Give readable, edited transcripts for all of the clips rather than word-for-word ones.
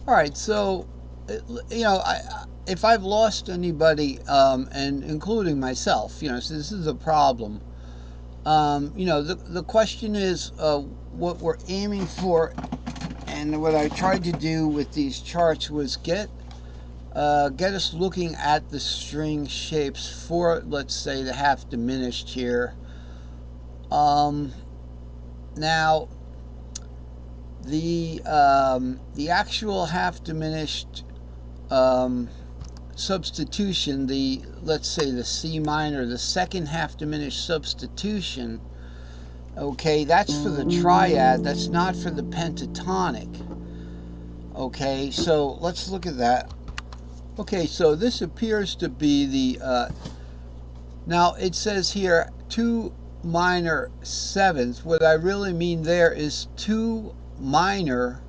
All right, so you know, if I've lost anybody, and including myself, you know, so this is a problem. You know, the question is what we're aiming for, and what I tried to do with these charts was get us looking at the string shapes for, let's say, the half diminished here. Now, the actual half diminished substitution, the, let's say, the C minor, the second half diminished substitution, okay, that's for the triad, that's not for the pentatonic. Okay, so let's look at that. Okay, so this appears to be the now it says here 2 minor sevenths. What I really mean there is 2 minor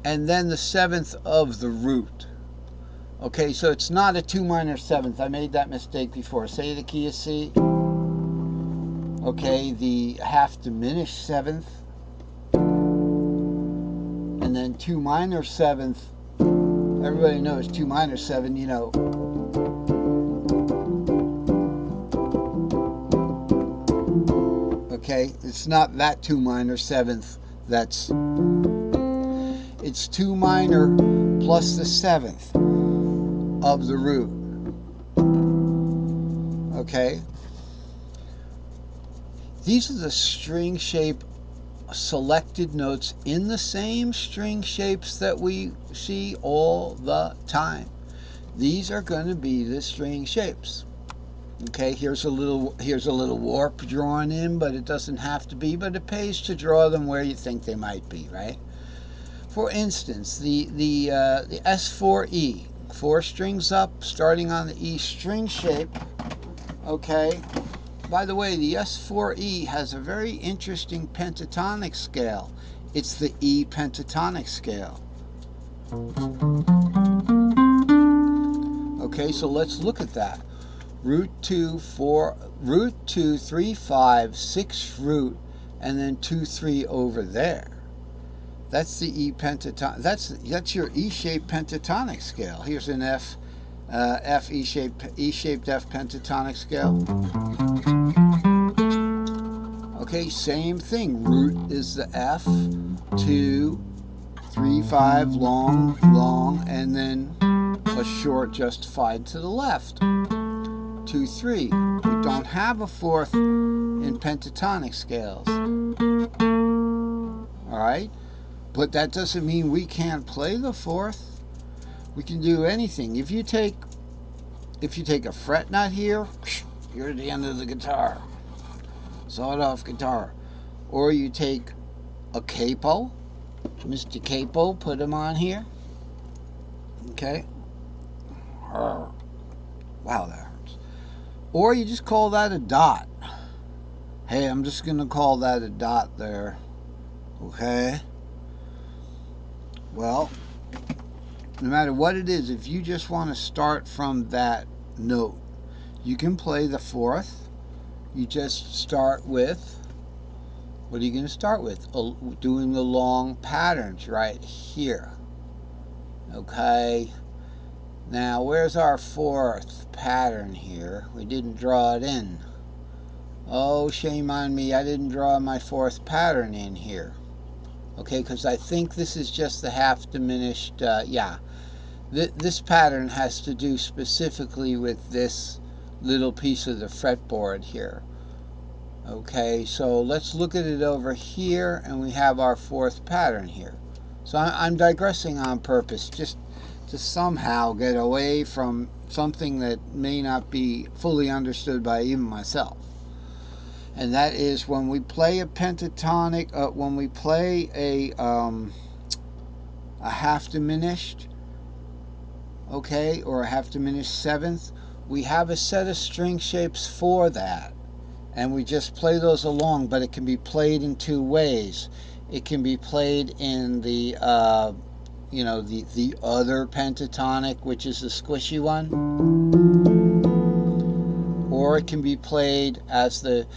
and then the seventh of the root. Okay, so it's not a 2 minor seventh. I made that mistake before. Say the key of C. Okay, the half diminished seventh, and then 2 minor seventh. Everybody knows 2 minor 7, you know. Okay, it's not that 2 minor seventh. It's 2 minor plus the seventh of the root. Okay, these are the string shape selected notes in the same string shapes that we see all the time. These are going to be the string shapes. Okay, here's a little warp drawn in, but it doesn't have to be, but it pays to draw them where you think they might be, right? For instance, the S4E, 4 strings up, starting on the E string shape. Okay, by the way, the S4E has a very interesting pentatonic scale. It's the E pentatonic scale. Okay, so let's look at that. Root 2, 3, 5, 6 root, and then 2, 3 over there. That's the E pentatonic. That's your E-shaped pentatonic scale. Here's an F E-shaped F pentatonic scale. Okay, same thing. Root is the F, 2, 3, 5, long, long, and then a short justified to the left. 2, 3. We don't have a fourth in pentatonic scales. Alright? But that doesn't mean we can't play the fourth. We can do anything. If you take a fret nut here, you're at the end of the guitar. Sawed-off guitar. Or you take a capo, Mr. Capo, put him on here. Okay. Wow, that hurts. Or you just call that a dot. Hey, I'm just going to call that a dot there. Okay. Well, no matter what it is, if you just want to start from that note, you can play the fourth. You just start with, what are you going to start with? Doing the long patterns right here. Okay. Now, where's our fourth pattern here? We didn't draw it in. Oh, shame on me. I didn't draw my fourth pattern in here. Okay, because I think this is just the half diminished, yeah. This pattern has to do specifically with this little piece of the fretboard here. Okay, so let's look at it over here, and we have our fourth pattern here. So I'm digressing on purpose, just to somehow get away from something that may not be fully understood by even myself. And that is when we play a pentatonic, when we play a half diminished, okay, or a half diminished seventh, we have a set of string shapes for that. And we just play those along, but it can be played in 2 ways. It can be played in the, you know, the other pentatonic, which is the squishy one. Or it can be played as the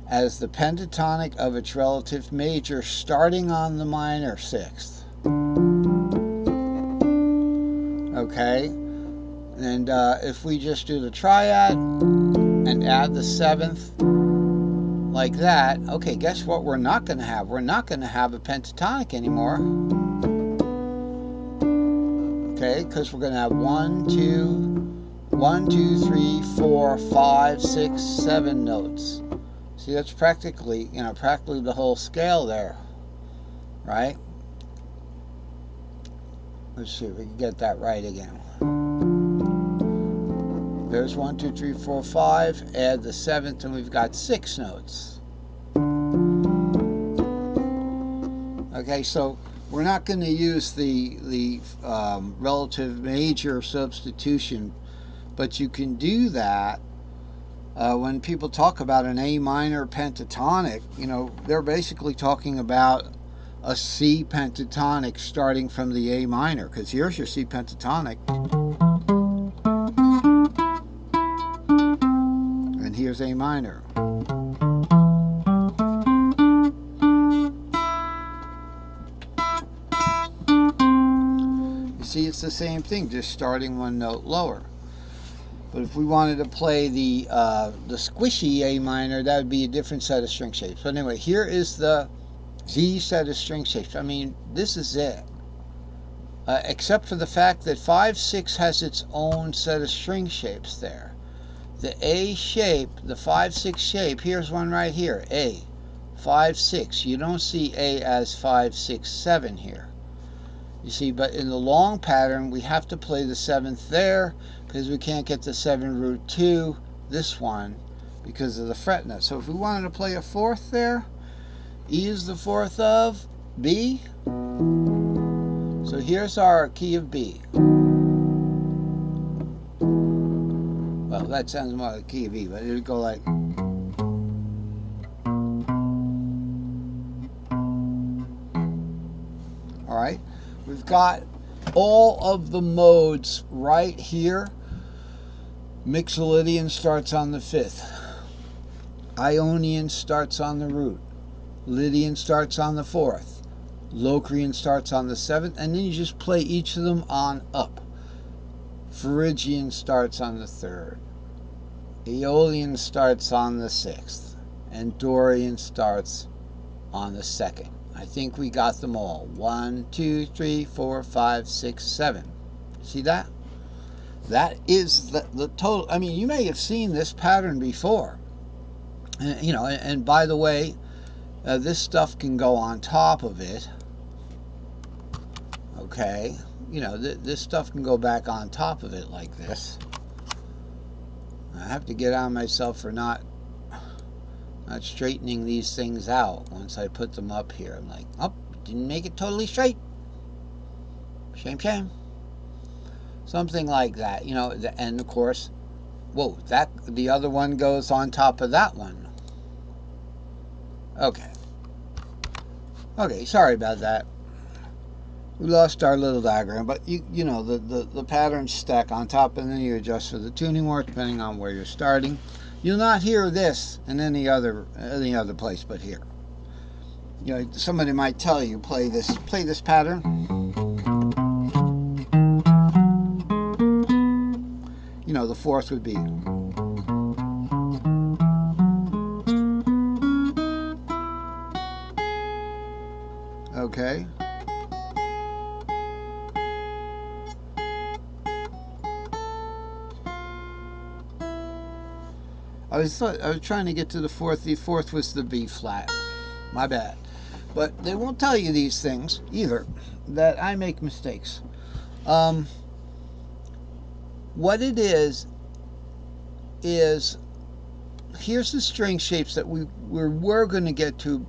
pentatonic of its relative major, starting on the minor sixth. Okay, and if we just do the triad and add the seventh like that, okay, guess what we're not going to have? We're not going to have a pentatonic anymore. Okay, because we're going to have 1, 2, 3, 4, 5, 6, 7 notes. See, that's practically, practically the whole scale there, right? Let's see if we can get that right again. There's 1, 2, 3, 4, 5. Add the seventh, and we've got 6 notes. Okay, so we're not going to use the relative major substitution, but you can do that when people talk about an A minor pentatonic. They're basically talking about a C pentatonic starting from the A minor, because here's your C pentatonic, and here's A minor. You see, it's the same thing, just starting one note lower. But if we wanted to play the squishy A minor, that would be a different set of string shapes. But anyway, here is the Z set of string shapes. I mean, this is it. Except for the fact that 5/6 has its own set of string shapes there. The A shape, the 5/6 shape, here's one right here, A, 5/6. You don't see A as 5, 6, 7 here. You see, but in the long pattern, we have to play the 7th there because we can't get the 7 root 2, this one, because of the fret note. So if we wanted to play a 4th there, E is the 4th of B. So here's our key of B. Well, that sounds more like key of E, but it would go like. All right, we've got all of the modes right here. Mixolydian starts on the 5th. Ionian starts on the root. Lydian starts on the 4th. Locrian starts on the 7th, and then you just play each of them on up. Phrygian starts on the 3rd. Aeolian starts on the 6th. And Dorian starts on the 2nd. I think we got them all. 1, 2, 3, 4, 5, 6, 7. See that? That is the total. I mean, you may have seen this pattern before. And by the way, this stuff can go on top of it. Okay, this stuff can go back on top of it like this. I have to get on myself for not straightening these things out once I put them up here. I'm like, oh, didn't make it totally straight. Shame, shame. Something like that, and of course, whoa, the other one goes on top of that one. Okay, sorry about that. We lost our little diagram, but the patterns stack on top, and then you adjust for the tuning mark depending on where you're starting. You'll not hear this in any other place but here. Somebody might tell you play this pattern. The 4th would be. Okay. I was trying to get to the 4th. The 4th was the B flat. My bad. But they won't tell you these things either, that I make mistakes. What it is here's the string shapes that we were going to get to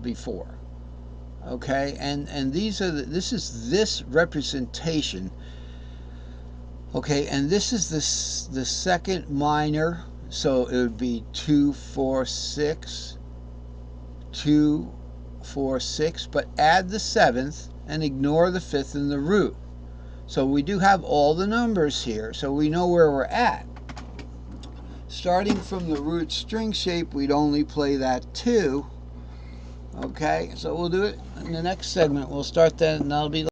before. Okay, and these are this is this representation. Okay, and this is the 2nd minor, so it would be 2, 4, 6, 2, 4, 6, but add the 7th and ignore the 5th and the root. So we do have all the numbers here, so we know where we're at. Starting from the root string shape, we'd only play that 2. Okay, so we'll do it in the next segment. We'll start that, and that'll be